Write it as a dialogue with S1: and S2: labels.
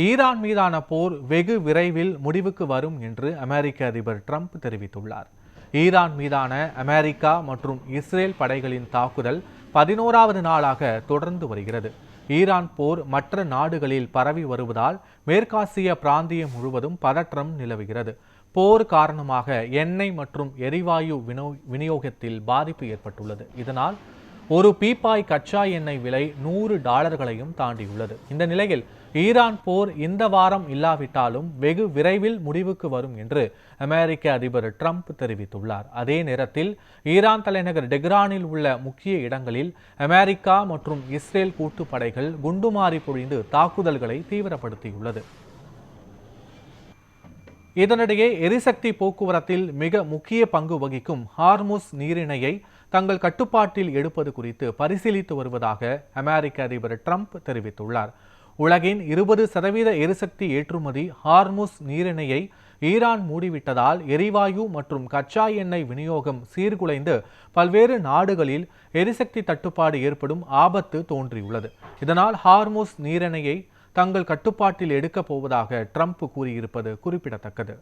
S1: Iran மீதான போர் வெகு விரைவில் முடிவுக்கு வரும் என்று அமெரிக்க அதிபர் ட்ரம்ப் தெரிவித்துள்ளார். ஈரான் மீதான அமெரிக்கா மற்றும் இஸ்ரேல் படைகளின் தாக்குதல் 11வது நாளாக தொடர்ந்து வருகிறது. ஈரான் போர் மற்ற நாடுகளில் பரவி வருவதால் மேற்காசிய பிராந்தியம் முழுவதும் பதற்றம் நிலவுகிறது. போர் காரணமாக எண்ணெய் மற்றும் எரிவாயு விநியோகத்தில் பாதிப்பு ஏற்பட்டுள்ளது. இதனால் ஒரு பீப்பாய் கச்சா எண்ணெய் விலை $100 தாண்டியுள்ளது. இந்த நிலையில் ஈரான் போர் இந்த வாரம் இல்லாவிட்டாலும் வெகு விரைவில் முடிவுக்கு வரும் என்று அமெரிக்க அதிபர் ட்ரம்ப் தெரிவித்துள்ளார். அதே நேரத்தில் ஈரான் தலைநகர் டெஹ்ரானில் உள்ள முக்கிய இடங்களில் அமெரிக்கா மற்றும் இஸ்ரேல் கூட்டுப்படைகள் குண்டுமாறி பொழிந்து தாக்குதல்களை தீவிரப்படுத்தியுள்ளது. இதனிடையே எரிசக்தி போக்குவரத்தில் மிக முக்கிய பங்கு வகிக்கும் ஹார்முஸ் நீரிணையை தங்கள் கட்டுப்பாட்டில் எடுப்பது குறித்து பரிசீலித்து வருவதாக அமெரிக்க அதிபர் ட்ரம்ப் தெரிவித்துள்ளார். உலகின் 20% எரிசக்தி ஏற்றுமதி ஹார்முஸ் நீரிணையை ஈரான் மூடிவிட்டதால் எரிவாயு மற்றும் கச்சா எண்ணெய் விநியோகம் சீர்குலைந்து பல்வேறு நாடுகளில் எரிசக்தி தட்டுப்பாடு ஏற்படும் ஆபத்து தோன்றியுள்ளது. இதனால் ஹார்முஸ் நீரிணையை தங்கள் கட்டுப்பாட்டில் எடுக்கப் போவதாக ட்ரம்ப் கூறியிருப்பது குறிப்பிடத்தக்கது.